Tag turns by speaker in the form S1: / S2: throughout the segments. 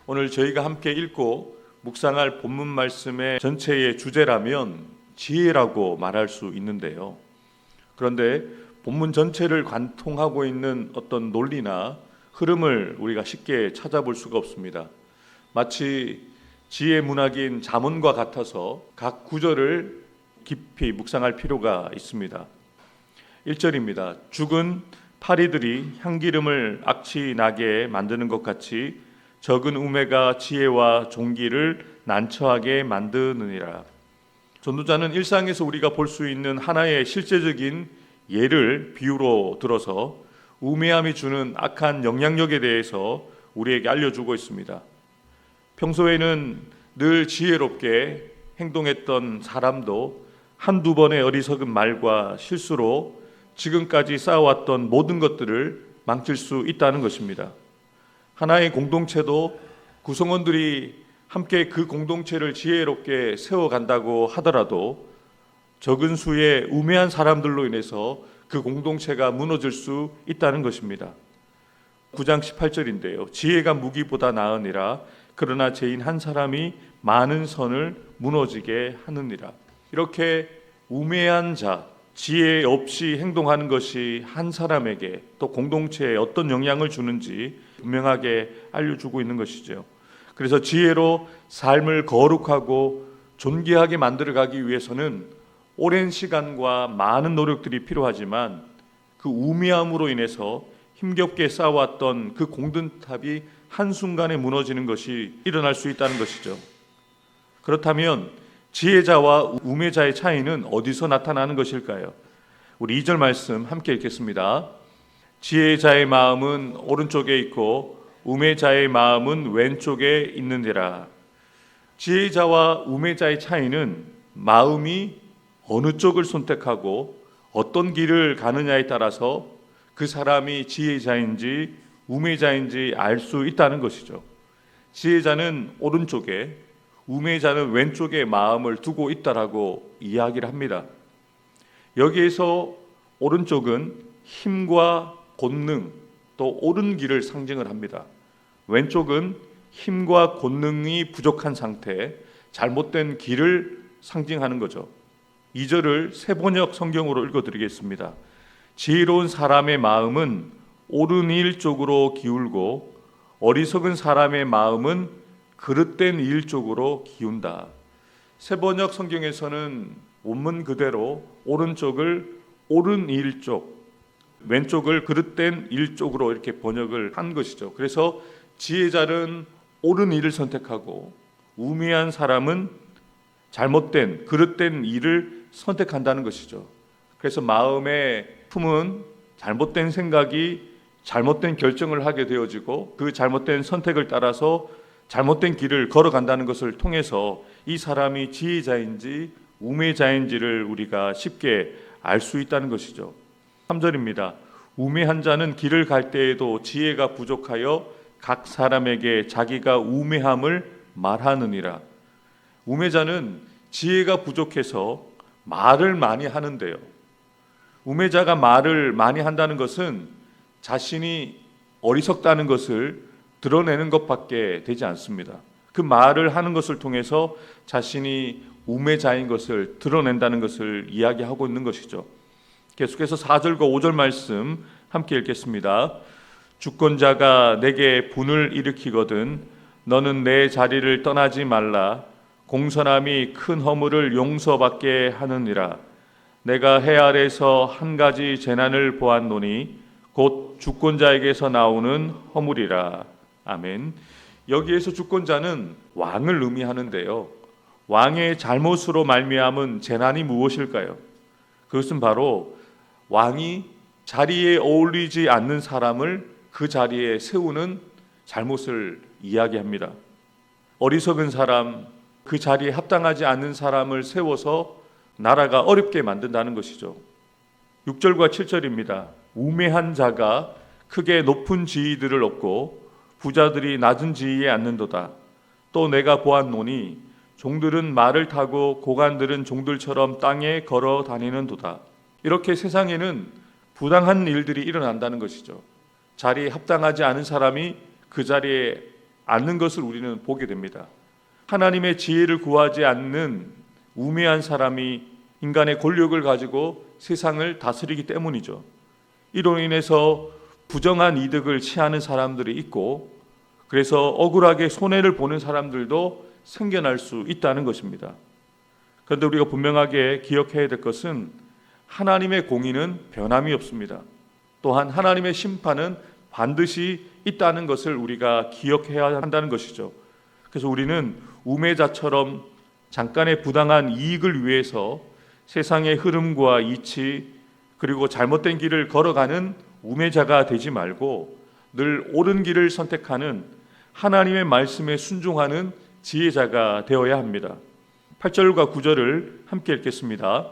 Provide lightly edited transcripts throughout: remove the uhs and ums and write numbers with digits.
S1: 오늘 저희가 함께 읽고 묵상할 본문 말씀의 전체의 주제라면 지혜라고 말할 수 있는데요. 그런데 본문 전체를 관통하고 있는 어떤 논리나 흐름을 우리가 쉽게 찾아볼 수가 없습니다. 마치 지혜 문학인 잠언과 같아서 각 구절을 깊이 묵상할 필요가 있습니다. 1절입니다. 죽은 파리들이 향기름을 악취 나게 만드는 것 같이 적은 우매가 지혜와 존귀를 난처하게 만드느니라. 전도자는 일상에서 우리가 볼 수 있는 하나의 실제적인 예를 비유로 들어서 우매함이 주는 악한 영향력에 대해서 우리에게 알려주고 있습니다. 평소에는 늘 지혜롭게 행동했던 사람도 한두 번의 어리석은 말과 실수로 지금까지 쌓아왔던 모든 것들을 망칠 수 있다는 것입니다. 하나의 공동체도 구성원들이 함께 그 공동체를 지혜롭게 세워간다고 하더라도 적은 수의 우매한 사람들로 인해서 그 공동체가 무너질 수 있다는 것입니다. 9장 18절인데요. 지혜가 무기보다 나으니라. 그러나 죄인 한 사람이 많은 선을 무너지게 하느니라. 이렇게 우매한 자, 지혜 없이 행동하는 것이 한 사람에게 또 공동체에 어떤 영향을 주는지 분명하게 알려주고 있는 것이죠. 그래서 지혜로 삶을 거룩하고 존귀하게 만들어가기 위해서는 오랜 시간과 많은 노력들이 필요하지만 그 우매함으로 인해서 힘겹게 쌓아왔던 그 공든탑이 한순간에 무너지는 것이 일어날 수 있다는 것이죠. 그렇다면 지혜자와 우매자의 차이는 어디서 나타나는 것일까요? 우리 2절 말씀 함께 읽겠습니다. 지혜자의 마음은 오른쪽에 있고 우매자의 마음은 왼쪽에 있느니라. 지혜자와 우매자의 차이는 마음이 어느 쪽을 선택하고 어떤 길을 가느냐에 따라서 그 사람이 지혜자인지 우매자인지 알 수 있다는 것이죠. 지혜자는 오른쪽에, 우매자는 왼쪽에 마음을 두고 있다라고 이야기를 합니다. 여기에서 오른쪽은 힘과 권능, 또 옳은 길을 상징을 합니다. 왼쪽은 힘과 권능이 부족한 상태, 잘못된 길을 상징하는 거죠. 2절을 세번역 성경으로 읽어드리겠습니다. 지혜로운 사람의 마음은 옳은 일 쪽으로 기울고 어리석은 사람의 마음은 그릇된 일 쪽으로 기운다. 세번역 성경에서는 원문 그대로 오른쪽을 옳은 일 쪽, 왼쪽을 그릇된 일 쪽으로 이렇게 번역을 한 것이죠. 그래서 지혜자는 옳은 일을 선택하고 우매한 사람은 잘못된 그릇된 일을 선택한다는 것이죠. 그래서 마음의 품은 잘못된 생각이 잘못된 결정을 하게 되어지고 그 잘못된 선택을 따라서 잘못된 길을 걸어간다는 것을 통해서 이 사람이 지혜자인지 우매자인지를 우리가 쉽게 알 수 있다는 것이죠. 3절입니다. 우매한 자는 길을 갈 때에도 지혜가 부족하여 각 사람에게 자기가 우매함을 말하느니라. 우매자는 지혜가 부족해서 말을 많이 하는데요. 우매자가 말을 많이 한다는 것은 자신이 어리석다는 것을 드러내는 것밖에 되지 않습니다. 그 말을 하는 것을 통해서 자신이 우매자인 것을 드러낸다는 것을 이야기하고 있는 것이죠. 계속해서 4절과 5절 말씀 함께 읽겠습니다. 주권자가 내게 분을 일으키거든 너는 내 자리를 떠나지 말라. 공선함이 큰 허물을 용서받게 하느니라. 내가 해 아래서 한 가지 재난을 보았노니 곧 주권자에게서 나오는 허물이라. 아멘. 여기에서 주권자는 왕을 의미하는데요. 왕의 잘못으로 말미암은 재난이 무엇일까요? 그것은 바로 왕이 자리에 어울리지 않는 사람을 그 자리에 세우는 잘못을 이야기합니다. 어리석은 사람, 그 자리에 합당하지 않는 사람을 세워서 나라가 어렵게 만든다는 것이죠. 6절과 7절입니다. 우매한 자가 크게 높은 지위들을 얻고 부자들이 낮은 지위에 앉는도다. 또 내가 보았노니 종들은 말을 타고 고관들은 종들처럼 땅에 걸어 다니는도다. 이렇게 세상에는 부당한 일들이 일어난다는 것이죠. 자리에 합당하지 않은 사람이 그 자리에 않는 것을 우리는 보게 됩니다. 하나님의 지혜를 구하지 않는 우매한 사람이 인간의 권력을 가지고 세상을 다스리기 때문이죠. 이로 인해서 부정한 이득을 취하는 사람들이 있고, 그래서 억울하게 손해를 보는 사람들도 생겨날 수 있다는 것입니다. 그런데 우리가 분명하게 기억해야 될 것은 하나님의 공의는 변함이 없습니다. 또한 하나님의 심판은 반드시 있다는 것을 우리가 기억해야 한다는 것이죠. 그래서 우리는 우매자처럼 잠깐의 부당한 이익을 위해서 세상의 흐름과 이치 그리고 잘못된 길을 걸어가는 우매자가 되지 말고 늘 옳은 길을 선택하는 하나님의 말씀에 순종하는 지혜자가 되어야 합니다. 8절과 9절을 함께 읽겠습니다.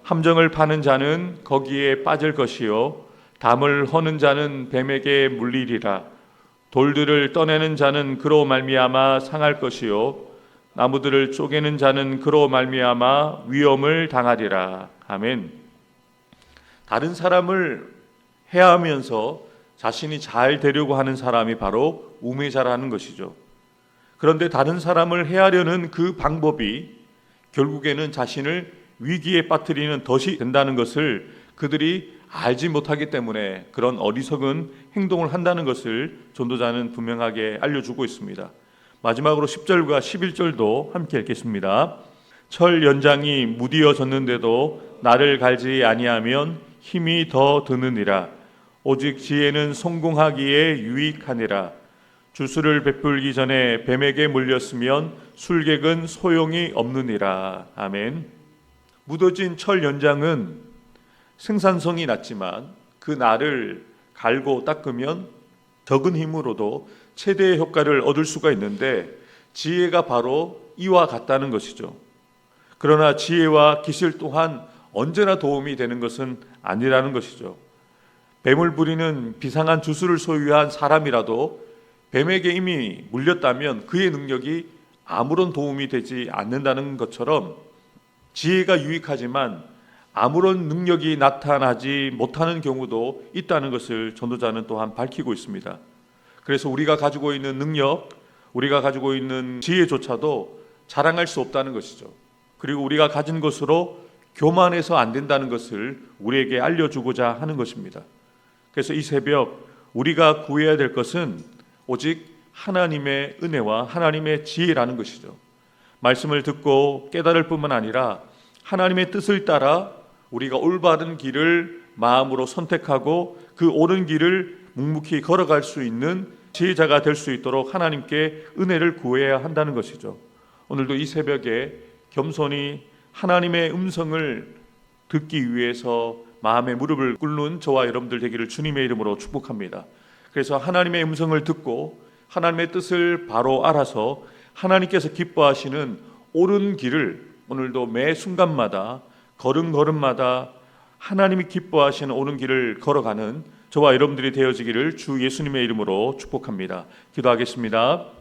S1: 함정을 파는 자는 거기에 빠질 것이요 담을 허는 자는 뱀에게 물리리라. 돌들을 떠내는 자는 그로 말미암아 상할 것이요 나무들을 쪼개는 자는 그로 말미암아 위험을 당하리라. 아멘. 다른 사람을 해하면서 자신이 잘 되려고 하는 사람이 바로 우매자라는 것이죠. 그런데 다른 사람을 해하려는 그 방법이 결국에는 자신을 위기에 빠뜨리는 덫이 된다는 것을 그들이 알지 못하기 때문에 그런 어리석은 행동을 한다는 것을 전도자는 분명하게 알려주고 있습니다. 마지막으로 10절과 11절도 함께 읽겠습니다. 철 연장이 무디어졌는데도 나를 갈지 아니하면 힘이 더 드느니라. 오직 지혜는 성공하기에 유익하니라. 주술을 베풀기 전에 뱀에게 물렸으면 술객은 소용이 없느니라. 아멘. 묻어진 철 연장은 생산성이 낮지만 그 날을 갈고 닦으면 적은 힘으로도 최대의 효과를 얻을 수가 있는데 지혜가 바로 이와 같다는 것이죠. 그러나 지혜와 기술 또한 언제나 도움이 되는 것은 아니라는 것이죠. 뱀을 부리는 비상한 주술을 소유한 사람이라도 뱀에게 이미 물렸다면 그의 능력이 아무런 도움이 되지 않는다는 것처럼 지혜가 유익하지만 아무런 능력이 나타나지 못하는 경우도 있다는 것을 전도자는 또한 밝히고 있습니다. 그래서 우리가 가지고 있는 능력, 우리가 가지고 있는 지혜조차도 자랑할 수 없다는 것이죠. 그리고 우리가 가진 것으로 교만해서 안 된다는 것을 우리에게 알려주고자 하는 것입니다. 그래서 이 새벽 우리가 구해야 될 것은 오직 하나님의 은혜와 하나님의 지혜라는 것이죠. 말씀을 듣고 깨달을 뿐만 아니라 하나님의 뜻을 따라 우리가 올바른 길을 마음으로 선택하고 그 옳은 길을 묵묵히 걸어갈 수 있는 지혜자가 될 수 있도록 하나님께 은혜를 구해야 한다는 것이죠. 오늘도 이 새벽에 겸손히 하나님의 음성을 듣기 위해서 마음의 무릎을 꿇는 저와 여러분들 되기를 주님의 이름으로 축복합니다. 그래서 하나님의 음성을 듣고 하나님의 뜻을 바로 알아서 하나님께서 기뻐하시는 옳은 길을 오늘도 매 순간마다 걸음걸음마다 하나님이 기뻐하시는 옳은 길을 걸어가는 저와 여러분들이 되어지기를 주 예수님의 이름으로 축복합니다. 기도하겠습니다.